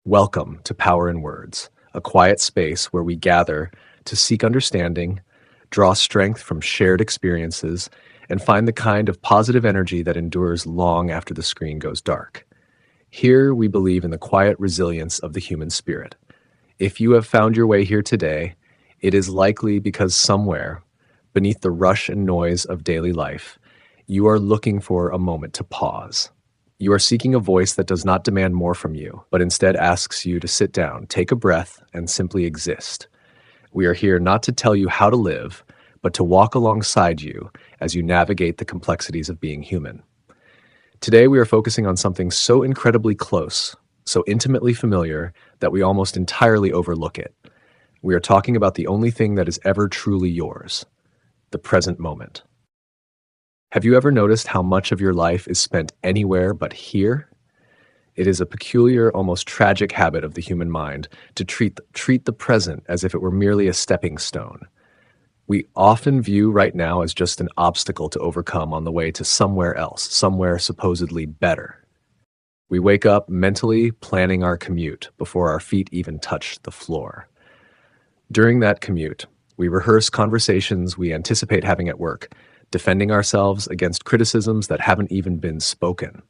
Welcome to Power in Words, a quiet space where we gather to seek understanding, draw strength from shared experiences, and find the kind of positive energy that endures long after the screen goes dark. Here we believe in the quiet resilience of the human spirit. If you have found your way here today, it is likely because somewhere, beneath the rush and noise of daily life, you are looking for a moment to pause. You are seeking a voice that does not demand more from you, but instead asks you to sit down, take a breath, and simply exist. We are here not to tell you how to live, but to walk alongside you as you navigate the complexities of being human. Today we are focusing on something so incredibly close, so intimately familiar, that we almost entirely overlook it. We are talking about the only thing that is ever truly yours, the present moment. Have you ever noticed how much of your life is spent anywhere but here? It is a peculiar, almost tragic habit of the human mind to treat the present as if it were merely a stepping stone. We often view right now as just an obstacle to overcome on the way to somewhere else, somewhere supposedly better. We wake up mentally planning our commute before our feet even touch the floor. During that commute, we rehearse conversations we anticipate having at work, defending ourselves against criticisms that haven't even been spoken.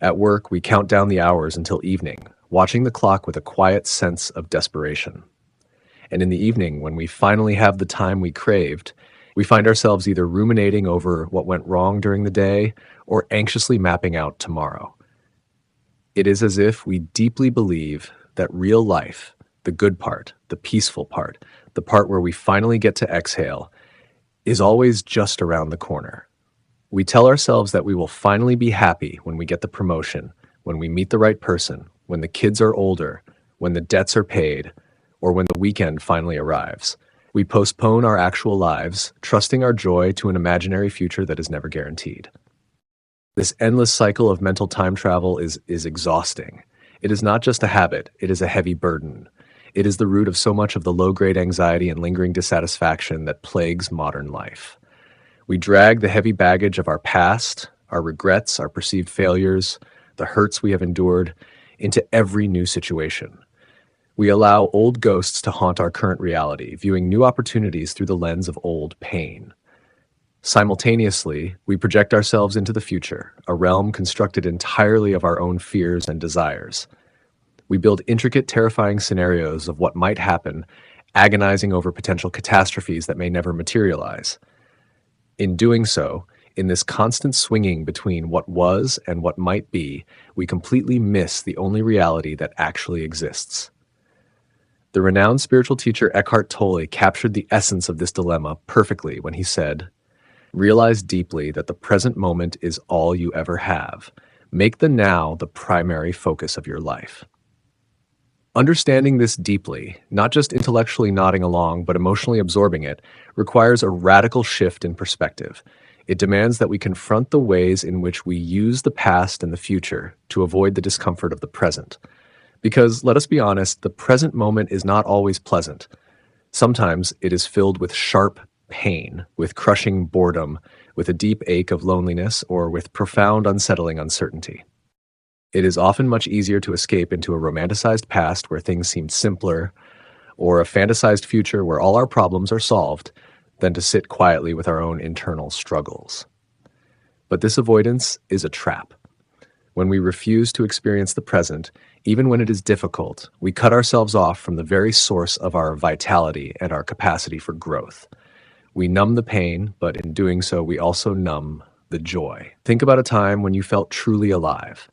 At work, we count down the hours until evening, watching the clock with a quiet sense of desperation. And in the evening, when we finally have the time we craved, we find ourselves either ruminating over what went wrong during the day or anxiously mapping out tomorrow. It is as if we deeply believe that real life, the good part, the peaceful part, the part where we finally get to exhale, is always just around the corner. We tell ourselves that we will finally be happy when we get the promotion, when we meet the right person, when the kids are older, when the debts are paid, or when the weekend finally arrives. We postpone our actual lives, trusting our joy to an imaginary future that is never guaranteed. This endless cycle of mental time travel is exhausting. It is not just a habit, it is a heavy burden. It is the root of so much of the low-grade anxiety and lingering dissatisfaction that plagues modern life. We drag the heavy baggage of our past, our regrets, our perceived failures, the hurts we have endured, into every new situation. We allow old ghosts to haunt our current reality, viewing new opportunities through the lens of old pain. Simultaneously, we project ourselves into the future, a realm constructed entirely of our own fears and desires. We build intricate, terrifying scenarios of what might happen, agonizing over potential catastrophes that may never materialize. In doing so, in this constant swinging between what was and what might be, we completely miss the only reality that actually exists. The renowned spiritual teacher Eckhart Tolle captured the essence of this dilemma perfectly when he said, "Realize deeply that the present moment is all you ever have. Make the now the primary focus of your life." Understanding this deeply, not just intellectually nodding along, but emotionally absorbing it, requires a radical shift in perspective. It demands that we confront the ways in which we use the past and the future to avoid the discomfort of the present. Because, let us be honest, the present moment is not always pleasant. Sometimes it is filled with sharp pain, with crushing boredom, with a deep ache of loneliness, or with profound unsettling uncertainty. It is often much easier to escape into a romanticized past where things seemed simpler, or a fantasized future where all our problems are solved, than to sit quietly with our own internal struggles. But this avoidance is a trap. When we refuse to experience the present, even when it is difficult, we cut ourselves off from the very source of our vitality and our capacity for growth. We numb the pain, but in doing so, we also numb the joy. Think about a time when you felt truly alive.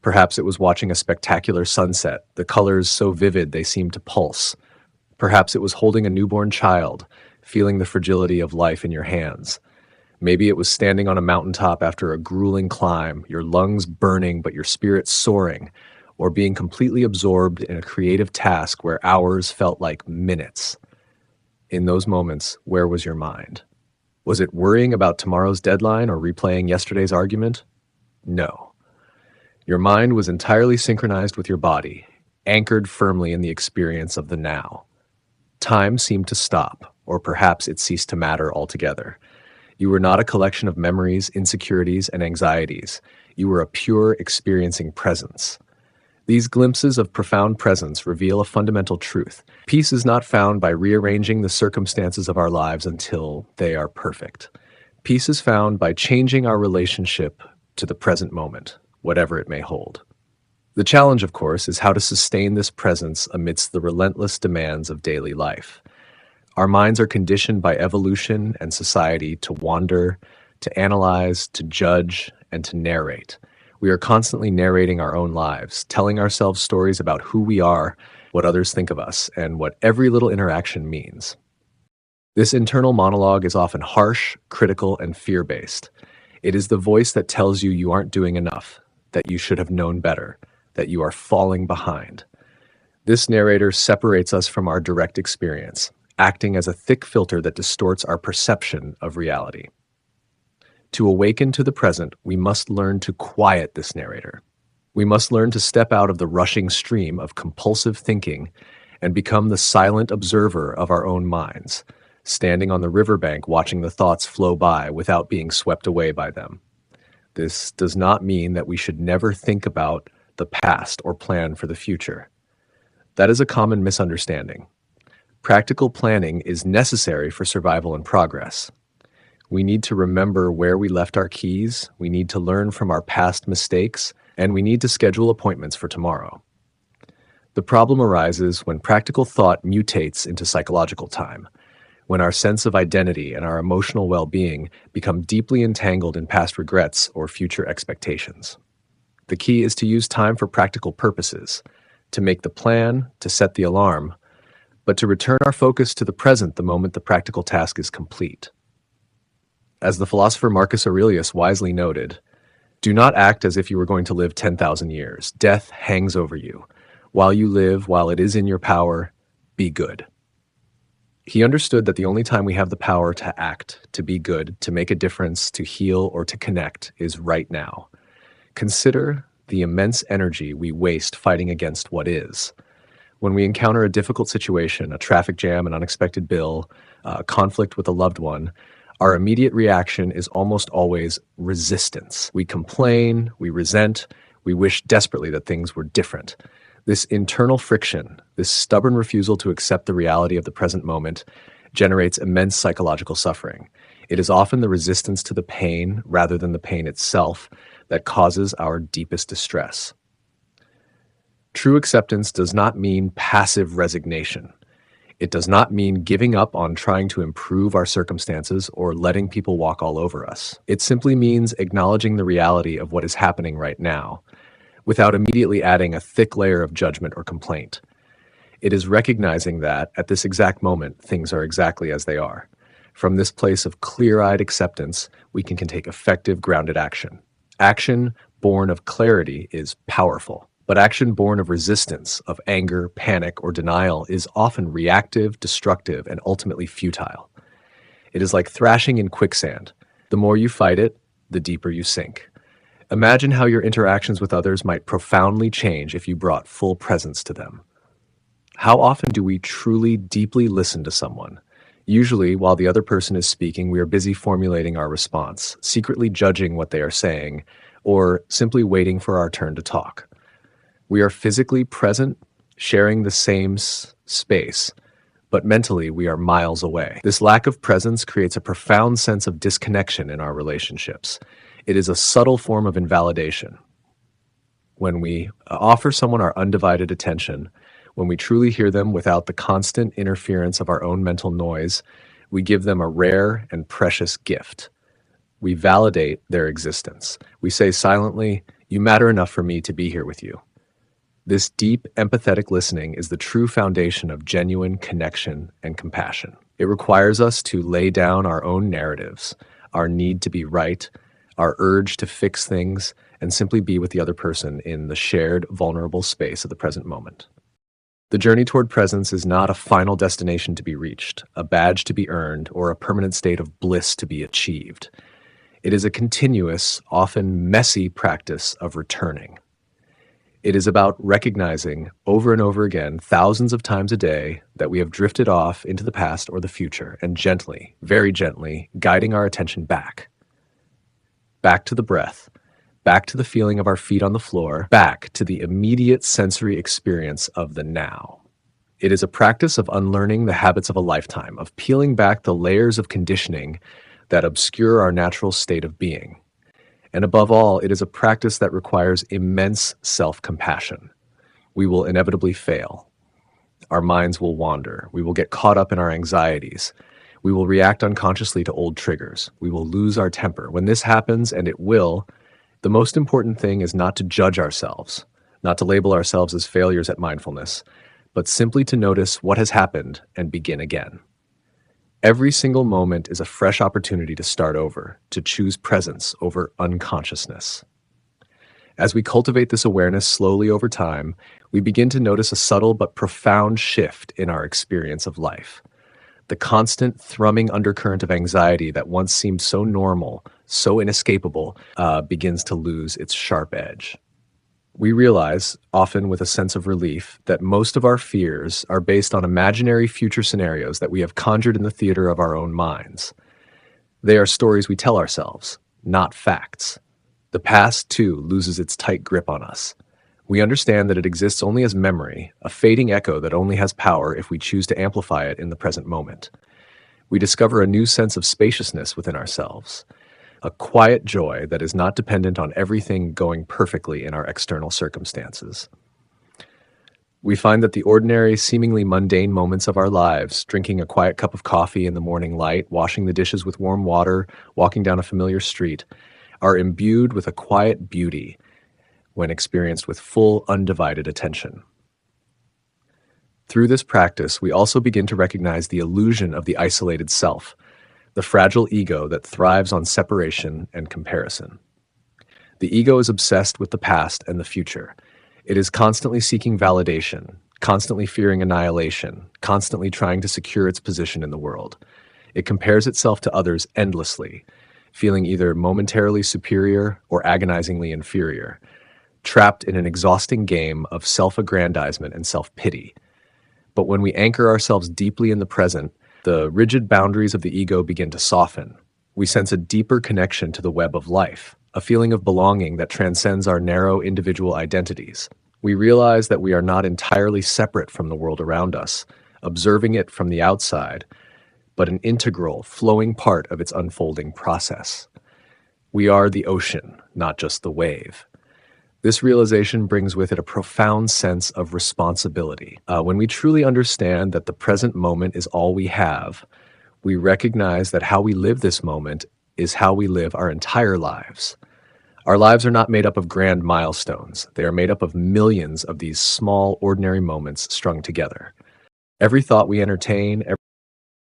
Perhaps it was watching a spectacular sunset, the colors so vivid they seemed to pulse. Perhaps it was holding a newborn child, feeling the fragility of life in your hands. Maybe it was standing on a mountaintop after a grueling climb, your lungs burning but your spirit soaring, or being completely absorbed in a creative task where hours felt like minutes. In those moments, where was your mind? Was it worrying about tomorrow's deadline or replaying yesterday's argument? No. Your mind was entirely synchronized with your body, anchored firmly in the experience of the now. Time seemed to stop, or perhaps it ceased to matter altogether. You were not a collection of memories, insecurities, and anxieties. You were a pure experiencing presence. These glimpses of profound presence reveal a fundamental truth. Peace is not found by rearranging the circumstances of our lives until they are perfect. Peace is found by changing our relationship to the present moment, whatever it may hold. The challenge, of course, is how to sustain this presence amidst the relentless demands of daily life. Our minds are conditioned by evolution and society to wander, to analyze, to judge, and to narrate. We are constantly narrating our own lives, telling ourselves stories about who we are, what others think of us, and what every little interaction means. This internal monologue is often harsh, critical, and fear-based. It is the voice that tells you you aren't doing enough, that you should have known better, that you are falling behind. This narrator separates us from our direct experience, acting as a thick filter that distorts our perception of reality. To awaken to the present, we must learn to quiet this narrator. We must learn to step out of the rushing stream of compulsive thinking and become the silent observer of our own minds, standing on the riverbank watching the thoughts flow by without being swept away by them. This does not mean that we should never think about the past or plan for the future. That is a common misunderstanding. Practical planning is necessary for survival and progress. We need to remember where we left our keys, we need to learn from our past mistakes, and we need to schedule appointments for tomorrow. The problem arises when practical thought mutates into psychological time, when our sense of identity and our emotional well-being become deeply entangled in past regrets or future expectations. The key is to use time for practical purposes, to make the plan, to set the alarm, but to return our focus to the present the moment the practical task is complete. As the philosopher Marcus Aurelius wisely noted, "Do not act as if you were going to live 10,000 years. Death hangs over you. While you live, while it is in your power, be good." He understood that the only time we have the power to act, to be good, to make a difference, to heal, or to connect is right now. Consider the immense energy we waste fighting against what is. When we encounter a difficult situation, a traffic jam, an unexpected bill, a conflict with a loved one, our immediate reaction is almost always resistance. We complain, we resent, we wish desperately that things were different. This internal friction, this stubborn refusal to accept the reality of the present moment, generates immense psychological suffering. It is often the resistance to the pain, rather than the pain itself, that causes our deepest distress. True acceptance does not mean passive resignation. It does not mean giving up on trying to improve our circumstances or letting people walk all over us. It simply means acknowledging the reality of what is happening right now, without immediately adding a thick layer of judgment or complaint. It is recognizing that, at this exact moment, things are exactly as they are. From this place of clear-eyed acceptance, we can take effective, grounded action. Action born of clarity is powerful. But action born of resistance, of anger, panic, or denial is often reactive, destructive, and ultimately futile. It is like thrashing in quicksand. The more you fight it, the deeper you sink. Imagine how your interactions with others might profoundly change if you brought full presence to them. How often do we truly, deeply listen to someone? Usually, while the other person is speaking, we are busy formulating our response, secretly judging what they are saying, or simply waiting for our turn to talk. We are physically present, sharing the same space, but mentally we are miles away. This lack of presence creates a profound sense of disconnection in our relationships. It is a subtle form of invalidation. When we offer someone our undivided attention, when we truly hear them without the constant interference of our own mental noise, we give them a rare and precious gift. We validate their existence. We say silently, "You matter enough for me to be here with you." This deep, empathetic listening is the true foundation of genuine connection and compassion. It requires us to lay down our own narratives, our need to be right, our urge to fix things, and simply be with the other person in the shared, vulnerable space of the present moment. The journey toward presence is not a final destination to be reached, a badge to be earned, or a permanent state of bliss to be achieved. It is a continuous, often messy practice of returning. It is about recognizing over and over again, thousands of times a day, that we have drifted off into the past or the future, and gently, very gently, guiding our attention back to the breath, back to the feeling of our feet on the floor, back to the immediate sensory experience of the now. It is a practice of unlearning the habits of a lifetime, of peeling back the layers of conditioning that obscure our natural state of being. And above all, it is a practice that requires immense self-compassion. We will inevitably fail. Our minds will wander. We will get caught up in our anxieties. We will react unconsciously to old triggers. We will lose our temper. When this happens, and it will, the most important thing is not to judge ourselves, not to label ourselves as failures at mindfulness, but simply to notice what has happened and begin again. Every single moment is a fresh opportunity to start over, to choose presence over unconsciousness. As we cultivate this awareness slowly over time, we begin to notice a subtle but profound shift in our experience of life. The constant thrumming undercurrent of anxiety that once seemed so normal, so inescapable, begins to lose its sharp edge. We realize, often with a sense of relief, that most of our fears are based on imaginary future scenarios that we have conjured in the theater of our own minds. They are stories we tell ourselves, not facts. The past, too, loses its tight grip on us. We understand that it exists only as memory, a fading echo that only has power if we choose to amplify it in the present moment. We discover a new sense of spaciousness within ourselves, a quiet joy that is not dependent on everything going perfectly in our external circumstances. We find that the ordinary, seemingly mundane moments of our lives, drinking a quiet cup of coffee in the morning light, washing the dishes with warm water, walking down a familiar street, are imbued with a quiet beauty when experienced with full, undivided attention. Through this practice, we also begin to recognize the illusion of the isolated self, the fragile ego that thrives on separation and comparison. The ego is obsessed with the past and the future. It is constantly seeking validation, constantly fearing annihilation, constantly trying to secure its position in the world. It compares itself to others endlessly, feeling either momentarily superior or agonizingly inferior, trapped in an exhausting game of self-aggrandizement and self-pity. But when we anchor ourselves deeply in the present, the rigid boundaries of the ego begin to soften. We sense a deeper connection to the web of life, a feeling of belonging that transcends our narrow individual identities. We realize that we are not entirely separate from the world around us, observing it from the outside, but an integral, flowing part of its unfolding process. We are the ocean, not just the wave. This realization brings with it a profound sense of responsibility. When we truly understand that the present moment is all we have, we recognize that how we live this moment is how we live our entire lives. Our lives are not made up of grand milestones. They are made up of millions of these small, ordinary moments strung together. Every thought we entertain,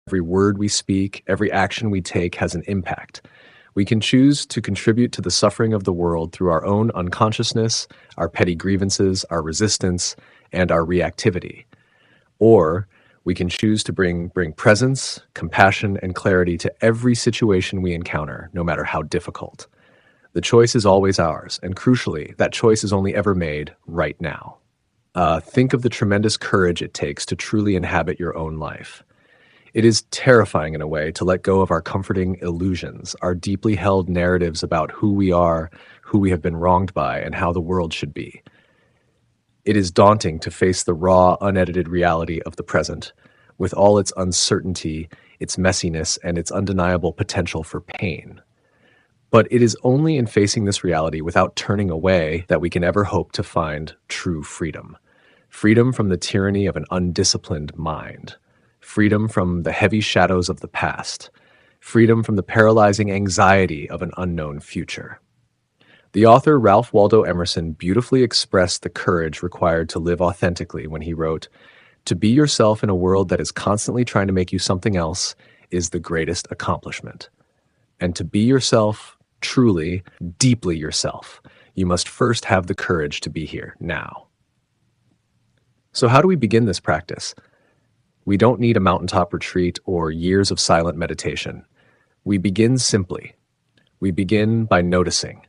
every word we speak, every action we take has an impact. We can choose to contribute to the suffering of the world through our own unconsciousness, our petty grievances, our resistance, and our reactivity. Or we can choose to bring presence, compassion, and clarity to every situation we encounter, no matter how difficult. The choice is always ours, and crucially, that choice is only ever made right now. Think of the tremendous courage it takes to truly inhabit your own life. It is terrifying in a way to let go of our comforting illusions, our deeply held narratives about who we are, who we have been wronged by, and how the world should be. It is daunting to face the raw, unedited reality of the present, with all its uncertainty, its messiness, and its undeniable potential for pain. But it is only in facing this reality without turning away that we can ever hope to find true freedom. Freedom from the tyranny of an undisciplined mind. Freedom from the heavy shadows of the past. Freedom from the paralyzing anxiety of an unknown future. The author Ralph Waldo Emerson beautifully expressed the courage required to live authentically when he wrote, "To be yourself in a world that is constantly trying to make you something else is the greatest accomplishment. And to be yourself, truly, deeply yourself, you must first have the courage to be here now." So how do we begin this practice? We don't need a mountaintop retreat or years of silent meditation. We begin simply. We begin by noticing.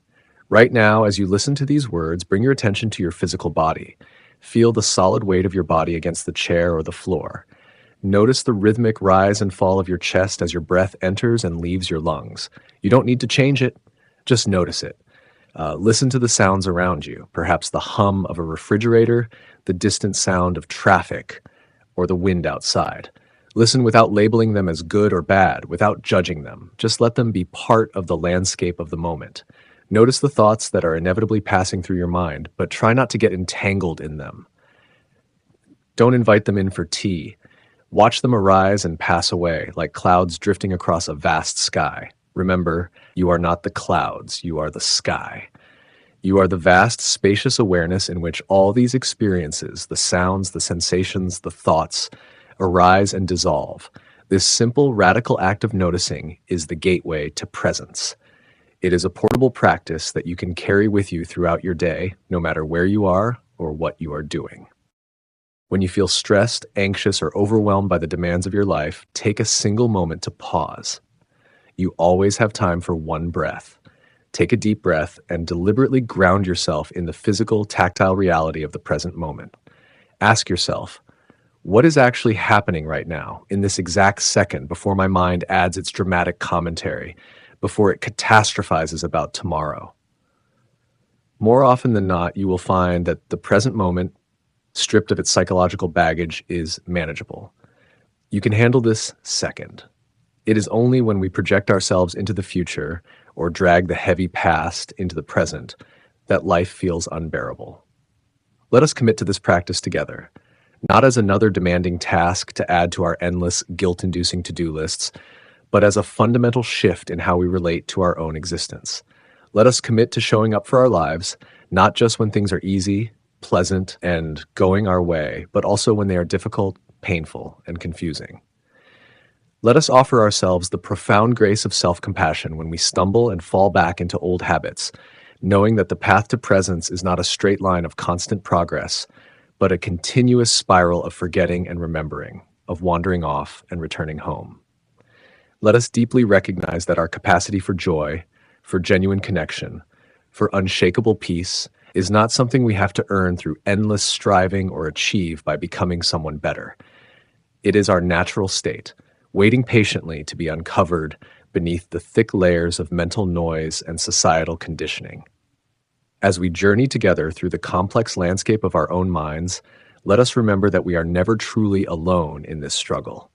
Right now, as you listen to these words, bring your attention to your physical body. Feel the solid weight of your body against the chair or the floor. Notice the rhythmic rise and fall of your chest as your breath enters and leaves your lungs. You don't need to change it, just notice it. Listen to the sounds around you, perhaps the hum of a refrigerator, the distant sound of traffic, or the wind outside. Listen without labeling them as good or bad, without judging them. Just let them be part of the landscape of the moment. Notice the thoughts that are inevitably passing through your mind, but try not to get entangled in them. Don't invite them in for tea. Watch them arise and pass away, like clouds drifting across a vast sky. Remember, you are not the clouds, you are the sky. You are the vast, spacious awareness in which all these experiences, the sounds, the sensations, the thoughts, arise and dissolve. This simple, radical act of noticing is the gateway to presence. It is a portable practice that you can carry with you throughout your day, no matter where you are or what you are doing. When you feel stressed, anxious, or overwhelmed by the demands of your life, take a single moment to pause. You always have time for one breath. Take a deep breath and deliberately ground yourself in the physical, tactile reality of the present moment. Ask yourself, what is actually happening right now, in this exact second, before my mind adds its dramatic commentary, before it catastrophizes about tomorrow? More often than not, you will find that the present moment, stripped of its psychological baggage, is manageable. You can handle this second. It is only when we project ourselves into the future or drag the heavy past into the present that life feels unbearable. Let us commit to this practice together, not as another demanding task to add to our endless, guilt-inducing to-do lists, but as a fundamental shift in how we relate to our own existence. Let us commit to showing up for our lives, not just when things are easy, pleasant, and going our way, but also when they are difficult, painful, and confusing. Let us offer ourselves the profound grace of self-compassion when we stumble and fall back into old habits, knowing that the path to presence is not a straight line of constant progress, but a continuous spiral of forgetting and remembering, of wandering off and returning home. Let us deeply recognize that our capacity for joy, for genuine connection, for unshakable peace, is not something we have to earn through endless striving or achieve by becoming someone better. It is our natural state, waiting patiently to be uncovered beneath the thick layers of mental noise and societal conditioning. As we journey together through the complex landscape of our own minds, let us remember that we are never truly alone in this struggle.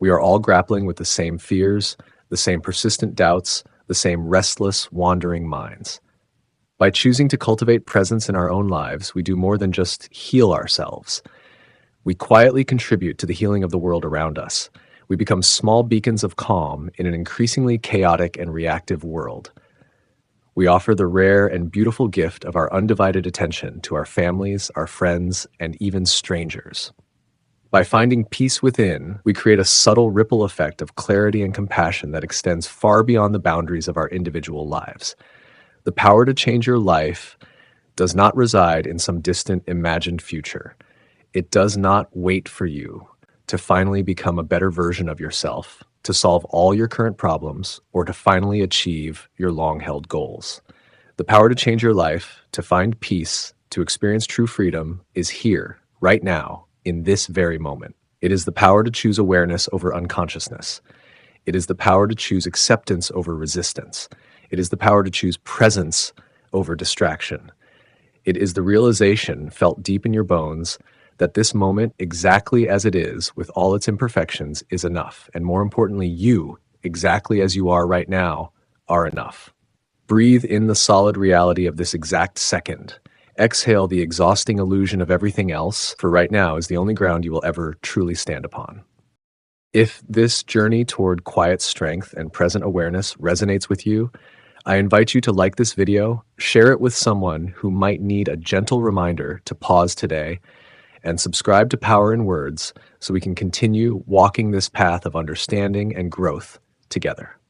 We are all grappling with the same fears, the same persistent doubts, the same restless, wandering minds. By choosing to cultivate presence in our own lives, we do more than just heal ourselves. We quietly contribute to the healing of the world around us. We become small beacons of calm in an increasingly chaotic and reactive world. We offer the rare and beautiful gift of our undivided attention to our families, our friends, and even strangers. By finding peace within, we create a subtle ripple effect of clarity and compassion that extends far beyond the boundaries of our individual lives. The power to change your life does not reside in some distant imagined future. It does not wait for you to finally become a better version of yourself, to solve all your current problems, or to finally achieve your long-held goals. The power to change your life, to find peace, to experience true freedom is here, right now, in this very moment. It is the power to choose awareness over unconsciousness. It is the power to choose acceptance over resistance. It is the power to choose presence over distraction. It is the realization, felt deep in your bones, that this moment, exactly as it is, with all its imperfections, is enough. And more importantly, you, exactly as you are right now, are enough. Breathe in the solid reality of this exact second. Exhale the exhausting illusion of everything else, for right now is the only ground you will ever truly stand upon. If this journey toward quiet strength and present awareness resonates with you, I invite you to like this video, share it with someone who might need a gentle reminder to pause today, and subscribe to Power in Words so we can continue walking this path of understanding and growth together.